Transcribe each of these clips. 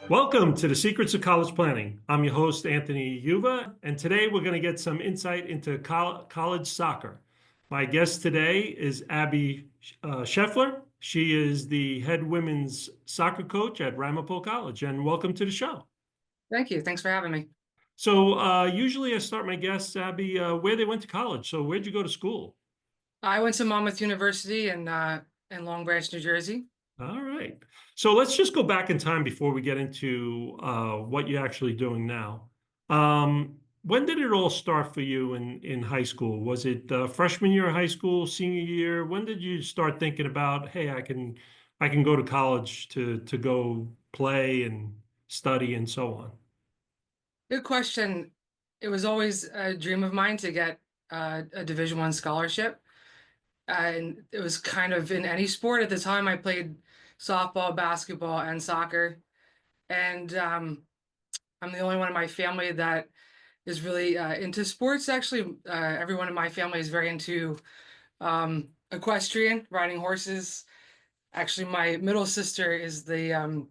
Welcome to the Secrets of College Planning. I'm your host, Anthony Yuva, and today we're going to get some insight into college soccer. My guest today is Abby Shiffler. She is the head women's soccer coach at Ramapo College, and welcome to the show. Thank you. Thanks for having me. So usually I start my guests, Abby, where they went to college. So where'd you go to school? I went to Monmouth University in Long Branch, New Jersey. All right. So let's just go back in time before we get into what you're actually doing now. When did it all start for you in high school? Was it freshman year of high school, senior year? When did you start thinking about, hey, I can go to college to go play and study and so on? Good question. It was always a dream of mine to get a Division I scholarship. And it was kind of in any sport. At the time, I played softball, basketball, and soccer. And I'm the only one in my family that is really into sports. Actually, everyone in my family is very into equestrian, riding horses. Actually, my middle sister is the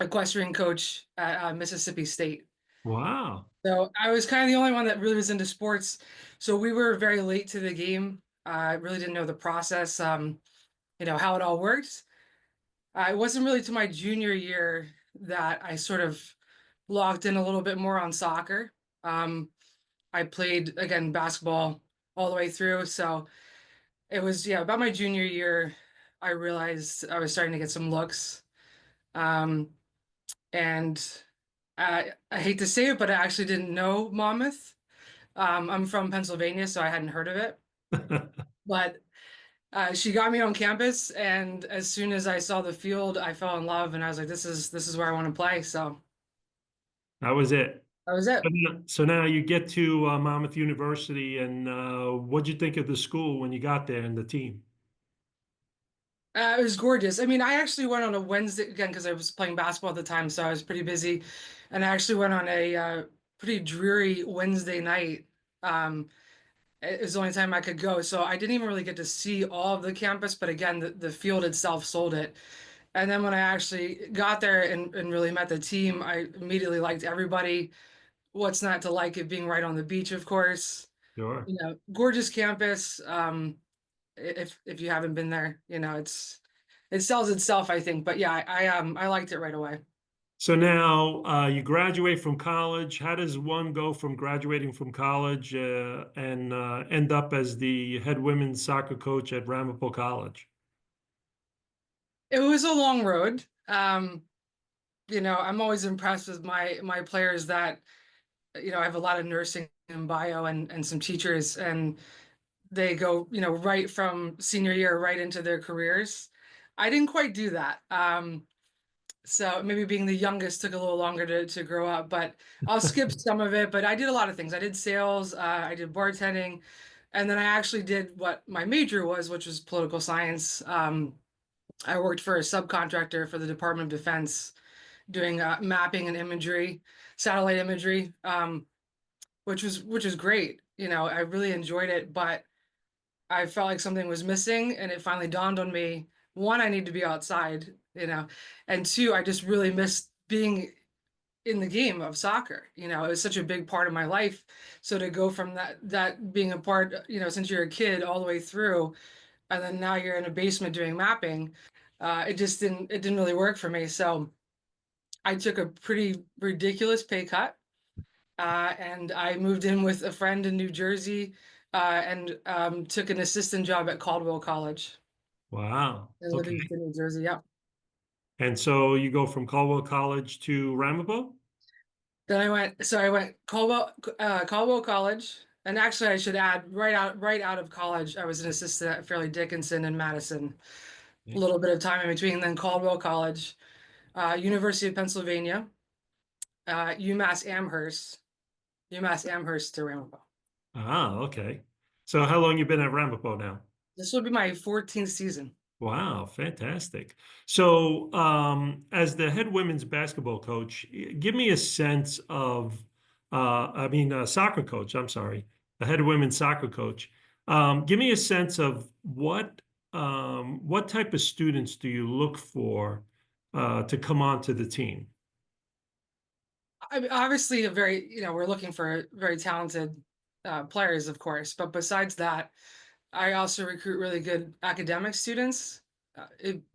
equestrian coach at Mississippi State. Wow. So I was kind of the only one that really was into sports. So we were very late to the game. I really didn't know the process, how it all worked. It wasn't really to my junior year that I sort of logged in a little bit more on soccer. I played, again, basketball all the way through. So it was, yeah, about my junior year, I realized I was starting to get some looks. And I hate to say it, but I actually didn't know Monmouth. I'm from Pennsylvania, so I hadn't heard of it. But she got me on campus, and as soon as I saw the field, I fell in love, and I was like, "This is where I want to play." So That was it. that was it. So now you get to Monmouth University, and what'd you think of the school when you got there and the team? It was gorgeous. I mean, I actually went on a Wednesday again because I was playing basketball at the time, so I was pretty busy, and I actually went on a pretty dreary Wednesday night. Um, it was the only time I could go, so I didn't even really get to see all of the campus. But again, the field itself sold it. And then when I actually got there and really met the team, I immediately liked everybody. What's not to like it being right on the beach, of course. Sure. Gorgeous campus. If you haven't been there, it sells itself, I think. But yeah, I liked it right away. So now you graduate from college. How does one go from graduating from college and end up as the head women's soccer coach at Ramapo College? It was a long road. I'm always impressed with my players that, I have a lot of nursing and bio and some teachers, and they go, right from senior year right into their careers. I didn't quite do that. So maybe being the youngest took a little longer to grow up, but I'll skip some of it. But I did a lot of things. I did sales, I did bartending, and then I actually did what my major was, which was political science. I worked for a subcontractor for the Department of Defense doing mapping and imagery, satellite imagery, which was great. I really enjoyed it, but I felt like something was missing, and it finally dawned on me, one, I need to be outside, and two, I just really missed being in the game of soccer. It was such a big part of my life. So to go from that being a part, since you're a kid all the way through, and then now you're in a basement doing mapping, it didn't really work for me. So I took a pretty ridiculous pay cut, and I moved in with a friend in New Jersey, and took an assistant job at Caldwell College Wow. in Okay. Livingston, New Jersey. Yeah. And so you go from Caldwell College to Ramapo? Then I went Caldwell College, and actually I should add right out of college, I was an assistant at Fairleigh Dickinson in Madison. A Okay. little bit of time in between, then Caldwell College, University of Pennsylvania, UMass Amherst, UMass Amherst to Ramapo. Ah, okay. So how long you been at Ramapo now? This will be my 14th season. Wow, fantastic. So, as the head women's basketball coach, give me a sense of, soccer coach, I'm sorry, the head women's soccer coach. Give me a sense of what type of students do you look for to come onto the team? I mean, obviously, a very we're looking for very talented players, of course. But besides that, I also recruit really good academic students.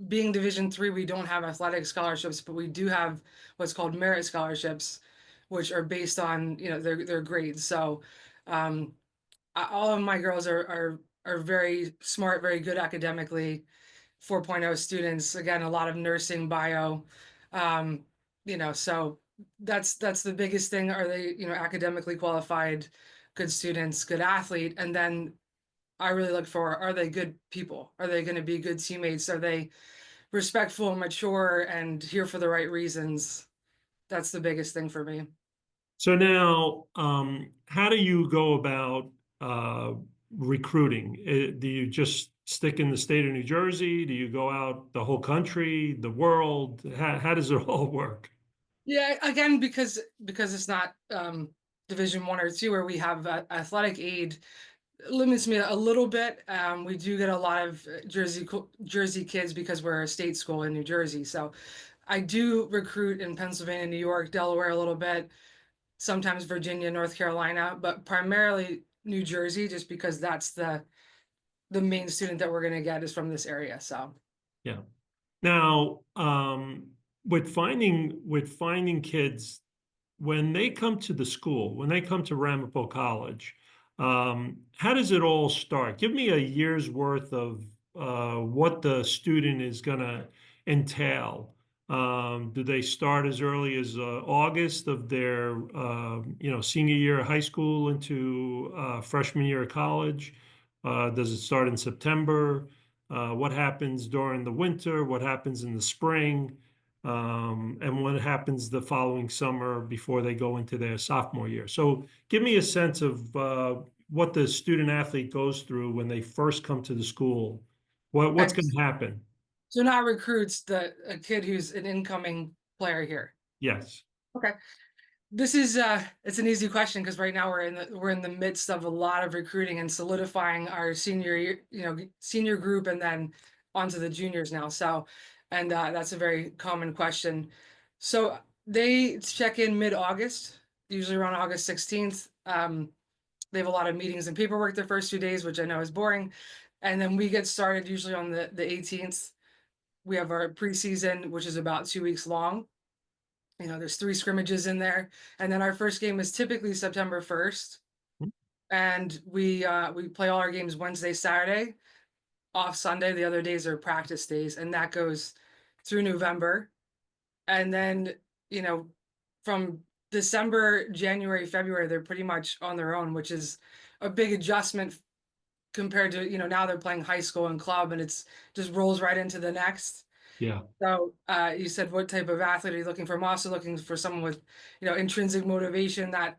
Being Division III, we don't have athletic scholarships, but we do have what's called merit scholarships, which are based on their grades. So um, all of my girls are very smart, very good academically. 4.0 students, again, a lot of nursing, bio, um, so that's the biggest thing. Are they, academically qualified, good students, good athlete? And then I really look for, are they good people? Are they going to be good teammates? Are they respectful, mature, and here for the right reasons? That's the biggest thing for me. So now, how do you go about uh, recruiting? Do you just stick in the state of New Jersey? Do you go out the whole country, the world? How does it all work? Yeah, again, because it's not Division I or II where we have athletic aid, limits me a little bit. We do get a lot of Jersey kids because we're a state school in New Jersey. So I do recruit in Pennsylvania, New York, Delaware a little bit, sometimes Virginia, North Carolina, but primarily New Jersey, just because that's the main student that we're going to get is from this area. So Yeah. Now, with finding kids when they come to the school, when they come to Ramapo College, how does it all start? Give me a year's worth of what the student is going to entail. Do they start as early as August of their, senior year of high school into freshman year of college? Does it start in September? What happens during the winter? What happens in the spring? And what happens the following summer before they go into their sophomore year. So give me a sense of what the student athlete goes through when they first come to the school. What's okay, going to happen? so not recruits the a kid who's an incoming player here. Yes. Okay. This is it's an easy question because right now we're in the midst of a lot of recruiting and solidifying our senior year, senior group and then onto the juniors now. So, and that's a very common question. So they check in mid-August, usually around August 16th. They have a lot of meetings and paperwork the first 2 days, which I know is boring. And then we get started usually on the 18th. We have our preseason, which is about 2 weeks long. There's 3 scrimmages in there, and then our first game is typically September 1st, and we play all our games Wednesday, Saturday, off Sunday. The other days are practice days, and that goes through November. And then, you know, from December, January, February, they're pretty much on their own, which is a big adjustment compared to, now they're playing high school and club, and it's just rolls right into the next. Yeah. So you said what type of athlete are you looking for? I'm also looking for someone with, intrinsic motivation that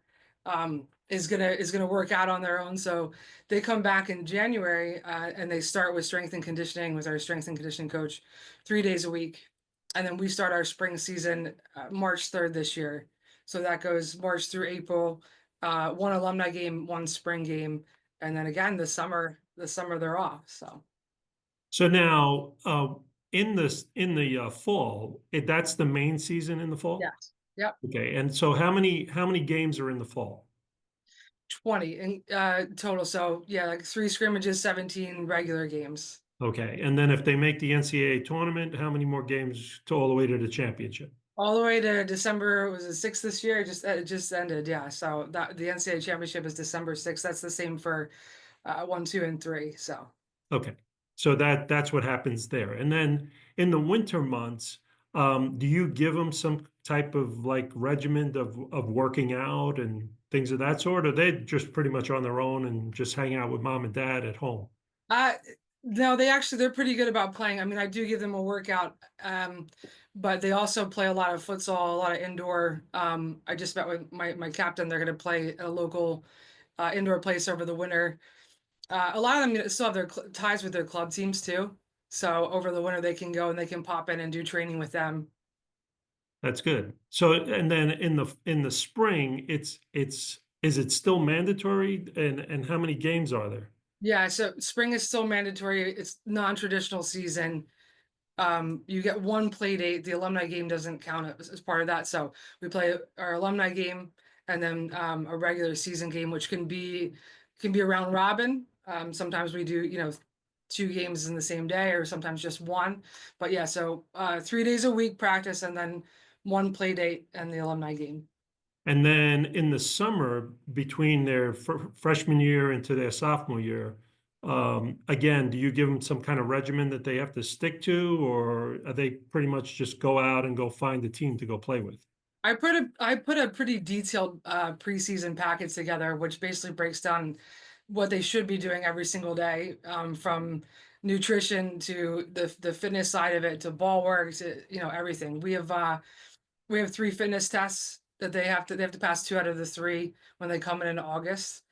is gonna work out on their own. So they come back in January and they start with strength and conditioning with our strength and conditioning coach 3 days a week, and then we start our spring season March 3rd this year. So that goes March through April, one alumni game, one spring game, and then again the summer they're off. So So now, in the fall, that's the main season in the fall. yes, yep. Okay. And so how many games are in the fall? 20 in total. So yeah, like 3 scrimmages, 17 regular games. Okay. And then if they make the NCAA tournament, how many more games to all the way to the championship? All the way to December, was it 6th this year? It just ended, yeah. So that the NCAA championship is December 6th. That's the same for 1, 2, and 3. So Okay. So that's what happens there. And then in the winter months, do you give them some type of like regimen of working out and things of that sort, or they just pretty much on their own and just hang out with mom and dad at home? uh no, they're pretty good about playing. I mean, I do give them a workout, but they also play a lot of futsal, a lot of indoor. I just met with my captain. They're going to play a local indoor place over the winter. A lot of them still have their ties with their club teams too. So over the winter they can go and they can pop in and do training with them. That's good. So, and then in the spring, is it still mandatory? And how many games are there? Yeah, so spring is still mandatory. It's non-traditional season. You get one play date. The alumni game doesn't count as part of that. So we play our alumni game and then a regular season game, which can be a round robin. Sometimes we do, two games in the same day or sometimes just one. But yeah, so 3 days a week practice and then one play date and the alumni game. And then in the summer, between their freshman year into their sophomore year, again, do you give them some kind of regimen that they have to stick to, or are they pretty much just go out and go find a team to go play with? I put a pretty detailed preseason package together, which basically breaks down what they should be doing every single day, from nutrition to the fitness side of it to ball work to everything. We have 3 fitness tests that they have to pass 2 out of the 3 when they come in August,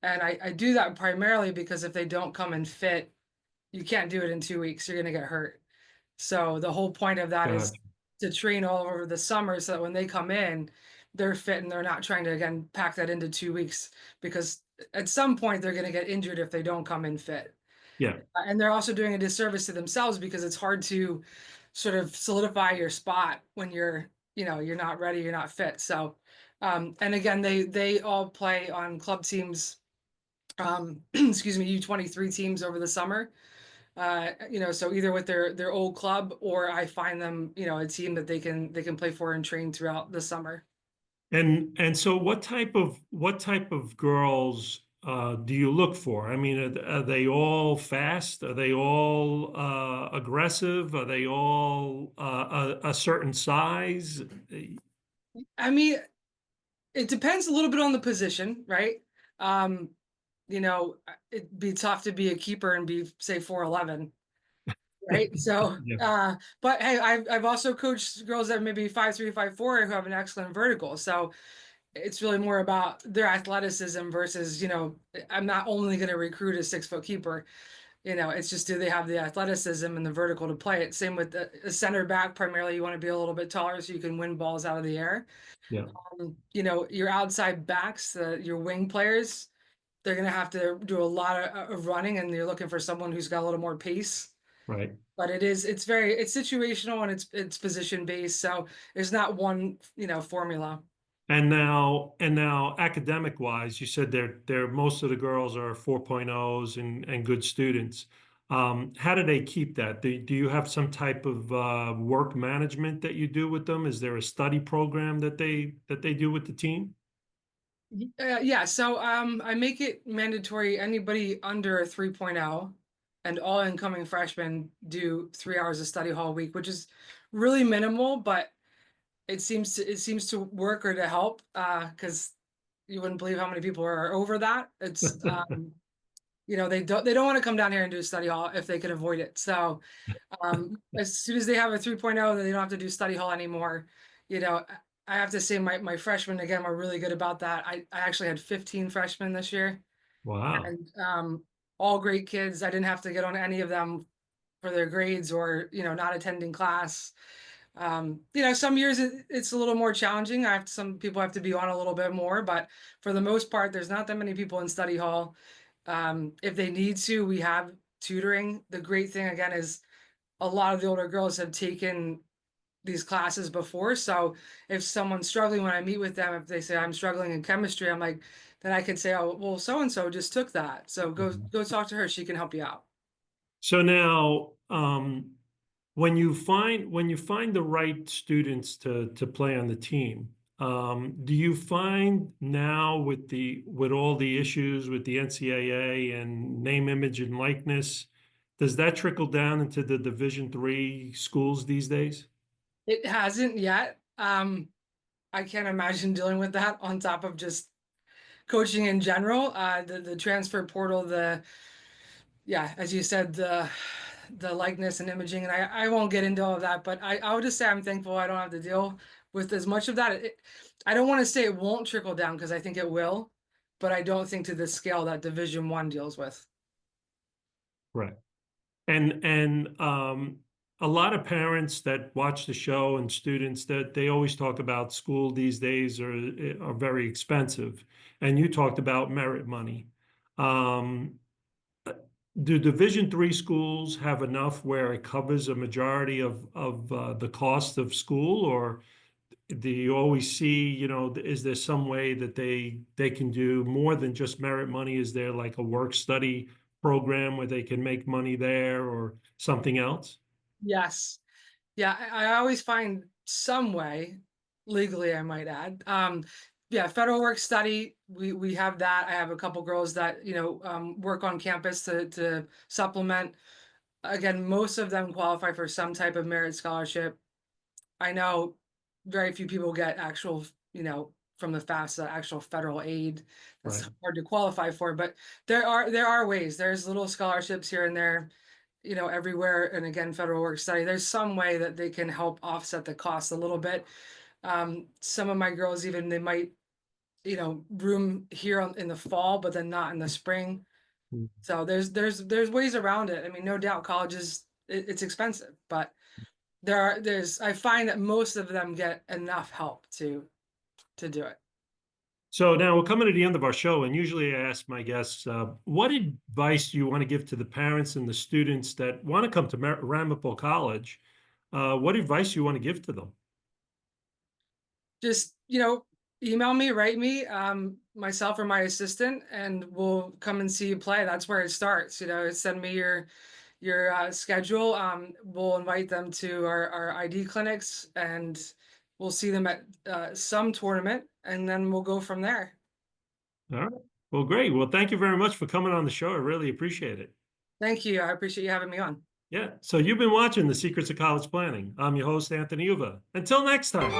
and I do that primarily because if they don't come in fit, you can't do it in 2 weeks. You're gonna get hurt. So the whole point of that is Gotcha. to train all over the summer so that when they come in, they're fit and they're not trying to again pack that into 2 weeks because at some point they're going to get injured if they don't come in fit. Yeah. And they're also doing a disservice to themselves because it's hard to sort of solidify your spot when you're not ready, you're not fit. So and again they all play on club teams, excuse me, U23 teams over the summer. So either with their old club or I find them, a team that they can play for and train throughout the summer. And so what type of girls do you look for? I mean, are they all fast? Are they all aggressive? Are they all a certain size? I mean, it depends a little bit on the position, right? Um, it'd be tough to be a keeper and be say 4'11", right? So, Yeah, but hey, I've also coached girls that maybe 5'3", 5'4", who have an excellent vertical. So it's really more about their athleticism versus, I'm not only going to recruit a 6-foot keeper. It's just do they have the athleticism and the vertical to play it. Same with the center back. Primarily, you want to be a little bit taller so you can win balls out of the air. yeah, Your outside backs, your wing players, they're going to have to do a lot of running, and you're looking for someone who's got a little more pace. right. But it's situational and it's position based. So there's not one, formula. And now academic wise, you said they're most of the girls are 4.0s and good students. How do they keep that? Do you have some type of work management that you do with them? Is there a study program that they do with the team? Yeah, so I make it mandatory anybody under a 3.0 and all incoming freshmen do 3 hours of study hall a week, which is really minimal, but it seems to work or to help because you wouldn't believe how many people are over that. It's they don't want to come down here and do study hall if they can avoid it. So as soon as they have a 3.0, then they don't have to do study hall anymore. You know, I have to say my freshmen again were really good about that. I actually had 15 freshmen this year Wow. and all great kids. I didn't have to get on any of them for their grades or, not attending class. Some years it's a little more challenging. Some people have to be on a little bit more, but for the most part, there's not that many people in study hall. If they need to, we have tutoring. The great thing again is a lot of the older girls have taken these classes before. So if someone's struggling when I meet with them, if they say I'm struggling in chemistry, I'm like, then I could say, oh, well, so and so just took that. So go talk to her. She can help you out. So now, when you find the right students to play on the team, do you find now with all the issues with the NCAA and name, image, and likeness, does that trickle down into the Division III schools these days? It hasn't yet. I can't imagine dealing with that on top of just coaching in general. The transfer portal, yeah, as you said, the likeness and imaging, and I won't get into all of that, but I would just say I'm thankful I don't have to deal with as much of that. I don't want to say it won't trickle down because I think it will, but I don't think to the scale that Division I deals with. Right. And a lot of parents that watch the show and students that they always talk about school these days are very expensive. And you talked about merit money. Um, do Division III schools have enough where it covers a majority of the cost of school, or do you always see, is there some way that they can do more than just merit money? Is there like a work study program where they can make money there or something else? Yes. Yeah, I always find some way, legally, I might add. Yeah, federal work study, we have that. I have a couple girls that, work on campus to supplement. Again, most of them qualify for some type of merit scholarship. I know very few people get actual, from the FAFSA, actual federal aid. That's Right. hard to qualify for, but there are ways. There's little scholarships here and there, everywhere. And again, federal work study, there's some way that they can help offset the cost a little bit. Some of my girls even they might, room here in the fall, but then not in the spring. Mm. So there's ways around it. I mean, no doubt college it's expensive, but there's I find that most of them get enough help to do it. So now we're coming to the end of our show, and usually I ask my guests, what advice do you want to give to the parents and the students that want to come to Ramapo College? What advice do you want to give to them? Just, email me, write me, myself or my assistant, and we'll come and see you play. That's where it starts. Send me your schedule. We'll invite them to our ID clinics, and we'll see them at some tournament, and then we'll go from there. All right. Well, great. Well, thank you very much for coming on the show. I really appreciate it. Thank you. I appreciate you having me on. Yeah. So you've been watching The Secrets of College Planning. I'm your host, Anthony Uva. Until next time.